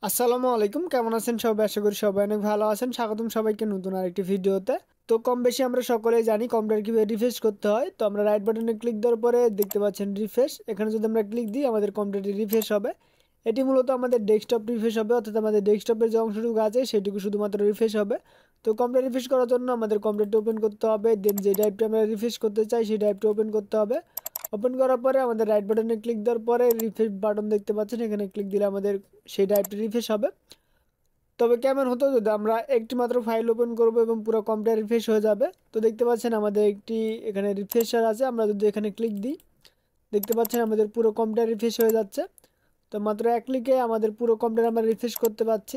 আসসালামু আলাইকুম, কেমন আছেন সবাই? আশা করি সবাই অনেক ভালো আছেন। স্বাগতম সবাইকে নতুন আরেকটি ভিডিওতে। তো কম বেশি আমরা সকলেই জানি কম্পিউটার কিভাবে রিফ্রেশ করতে হয়। তো আমরা রাইট বাটনে ক্লিক দেওয়ার পরে দেখতে পাচ্ছেন রিফ্রেশ। এখানে যদি আমরা ক্লিক দিই আমাদের কম্পিউটারটি রিফ্রেশ হবে। এটি মূলত আমাদের ডেস্কটপ রিফ্রেশ হবে, অর্থাৎ আমাদের ডেস্কটপের যে অংশটুকু আছে সেটুকু শুধুমাত্র রিফ্রেশ হবে। তো কম্পিউটার রিফ্রেশ করার জন্য আমাদের কম্পিউটারটি ওপেন করতে হবে, দেন যে ড্রাইভটি আমরা রিফ্রেশ করতে চাই সেই ড্রাইভটি ওপেন করতে হবে। ওপেন করার পরে আমাদের রাইট বাটনে ক্লিক দেওয়ার পরে রিফ্রেশ বাটন দেখতে পাচ্ছেন, এখানে ক্লিক দিলে আমাদের সেই ড্রাইভটি রিফ্রেশ হবে। তবে কেমন হতো যদি আমরা একটি মাত্র ফাইল ওপেন করব এবং পুরো কম্পিউটার রিফ্রেশ হয়ে যাবে। তো দেখতে পাচ্ছেন আমাদের একটি এখানে রিফ্রেশার আছে, আমরা যদি এখানে ক্লিক দিই দেখতে পাচ্ছেন আমাদের পুরো কম্পিউটার রিফ্রেশ হয়ে যাচ্ছে। তো মাত্র এক ক্লিকে আমাদের পুরো কম্পিউটার আমরা রিফ্রেশ করতে পারছি।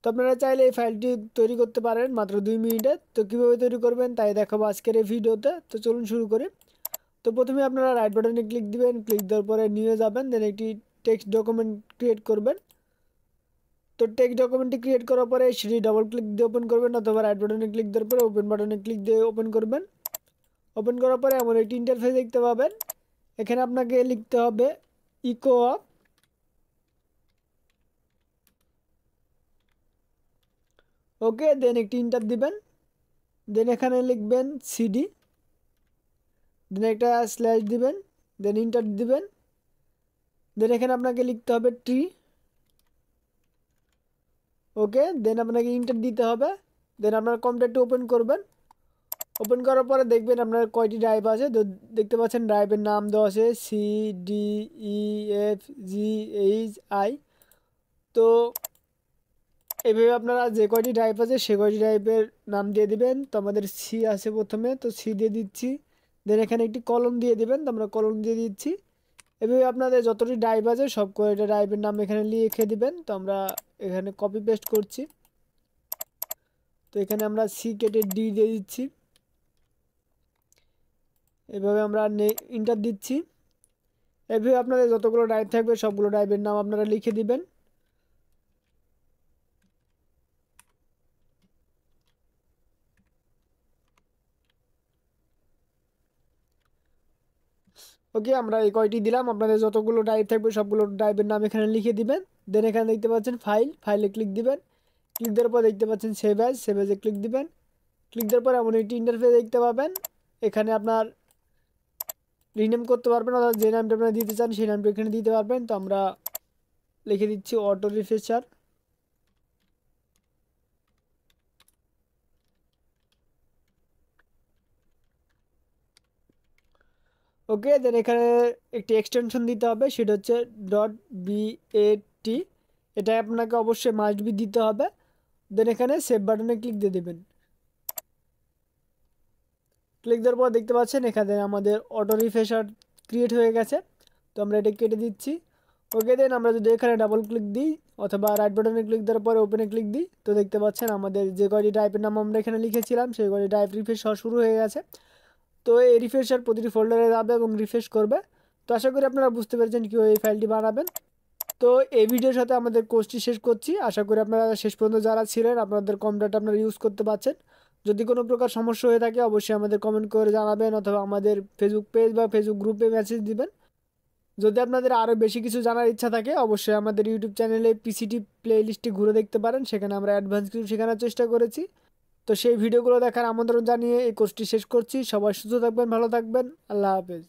তো আপনারা চাইলে এই ফাইলটি তৈরি করতে পারেন মাত্র 2 মিনিটে। তো কীভাবে তৈরি করবেন তাই দেখাবো আজকের এই ভিডিওতে। তো চলুন শুরু করি। তো প্রথমে আপনারা রাইট বাটনে ক্লিক দিবেন, ক্লিক দেওয়ার পরে নিয়ে যাবেন, দেন একটি টেক্সট ডকুমেন্ট ক্রিয়েট করবেন। তো টেক্সট ডকুমেন্টটি ক্রিয়েট করার পরে সেটি ডাবল ক্লিক দিয়ে ওপেন করবেন, অথবা রাইট বাটনে ক্লিক দেওয়ার পরে ওপেন বাটনে ক্লিক দিয়ে ওপেন করবেন। ওপেন করার পরে এমন একটি ইন্টারফেস দেখতে পাবেন। এখানে আপনাকে লিখতে হবে ইকো আপ। ওকে, দেন একটি ইন্টার দিবেন, দেন এখানে লিখবেন সিডি, দেন একটা স্ল্যাশ দিবেন, দেন ইন্টার দিবেন, দেন এখানে আপনাকে লিখতে হবে ট্রি। ওকে, দেন আপনাকে ইন্টার দিতে হবে, দেন আপনার কম্পিউটারটি ওপেন করবেন। ওপেন করার পরে দেখবেন আপনার কয়টি ড্রাইভ আছে। তো দেখতে পাচ্ছেন ড্রাইভের নাম দেওয়া আছে CDEFGHI। তো এইভাবে আপনারা যে কয়টি ড্রাইভ আছে সে কয়টি ড্রাইভের নাম দিয়ে দিবেন। তো আমাদের সি আছে প্রথমে, তো সি দিয়ে দিচ্ছি, দেন এখানে একটি কলম দিয়ে দিবেন, তো আমরা কলম দিয়ে দিচ্ছি। এভাবে আপনাদের যতটি ড্রাইভ আছে সব কয়টা ড্রাইভের নাম এখানে লিখে দিবেন। তো আমরা এখানে কপি পেস্ট করছি। তো এখানে আমরা সি কেটে ডি দিয়ে দিচ্ছি। এভাবে আমরা ইন্টার দিচ্ছি। এভাবে আপনাদের যতগুলো ড্রাইভ থাকবে সবগুলো ড্রাইভের নাম আপনারা লিখে দিবেন। ওকে, আমরা এই কয়টি দিলাম, আপনাদের যতগুলো ড্রাইভ থাকবে সবগুলো ড্রাইভের নাম এখানে লিখে দিবেন। দেন এখানে দেখতে পাচ্ছেন ফাইলে ক্লিক দিবেন। ক্লিক দেওয়ার পর দেখতে পাচ্ছেন সেভ অ্যাজে ক্লিক দিবেন। ক্লিক দেওয়ার পর এমন একটি ইন্টারফেস দেখতে পাবেন। এখানে আপনার রিনেম করতে পারবেন, অর্থাৎ যে নামটা আপনারা দিতে চান সেই নামটা এখানে দিতে পারবেন। তো আমরা লিখে দিচ্ছি অটো রিফ্রেশার। ওকে, দেন এখানে একটি এক্সটেনশন দিতে হবে, সেটা হচ্ছে .bat। এটা আপনাকে অবশ্যই মাস্ট বি দিতে হবে। দেন এখানে সেভ বাটনে ক্লিক দিয়ে দেবেন। ক্লিক দেওয়ার পর দেখতে পাচ্ছেন এখানে আমাদের অটো রিফ্রেশার ক্রিয়েট হয়ে গেছে। তো আমরা এটা কেটে দিচ্ছি। ওকে, দেন আমরা যদি এখানে ডাবল ক্লিক দিই অথবা রাইট বাটনে ক্লিক দেওয়ার পরে ওপেনে ক্লিক দিই তো দেখতে পাচ্ছেন আমাদের যে কয়টি ড্রাইভের নাম আমরা এখানে লিখেছিলাম সেই কয়টি ড্রাইভ রিফ্রেশ হওয়া শুরু হয়ে গেছে। তো এই রিফ্রেশার প্রতিটি ফোল্ডারে যাবে এবং রিফ্রেশ করবে। তো আশা করি আপনারা বুঝতে পেরেছেন কীভাবে এই ফাইলটি বানাবেন। তো এই ভিডিওর সাথে আমাদের কোর্সটি শেষ করছি। আশা করি আপনারা শেষ পর্যন্ত যারা ছিলেন আপনাদের কম্পিউটারটা আপনারা ইউজ করতে পারছেন। যদি কোনো প্রকার সমস্যা হয়ে থাকে অবশ্যই আমাদের কমেন্ট করে জানাবেন, অথবা আমাদের ফেসবুক পেজ বা ফেসবুক গ্রুপে মেসেজ দিবেন। যদি আপনাদের আরও বেশি কিছু জানার ইচ্ছা থাকে অবশ্যই আমাদের ইউটিউব চ্যানেলে পিসিটি প্লেলিস্টটি ঘুরে দেখতে পারেন, সেখানে আমরা অ্যাডভান্স কিছু শেখানোর চেষ্টা করেছি। তো সেই ভিডিওগুলো দেখার আমন্ত্রণ জানিয়ে এই কোর্সটি শেষ করছি। সবাই সুস্থ থাকবেন, ভালো থাকবেন, আল্লাহ হাফেজ।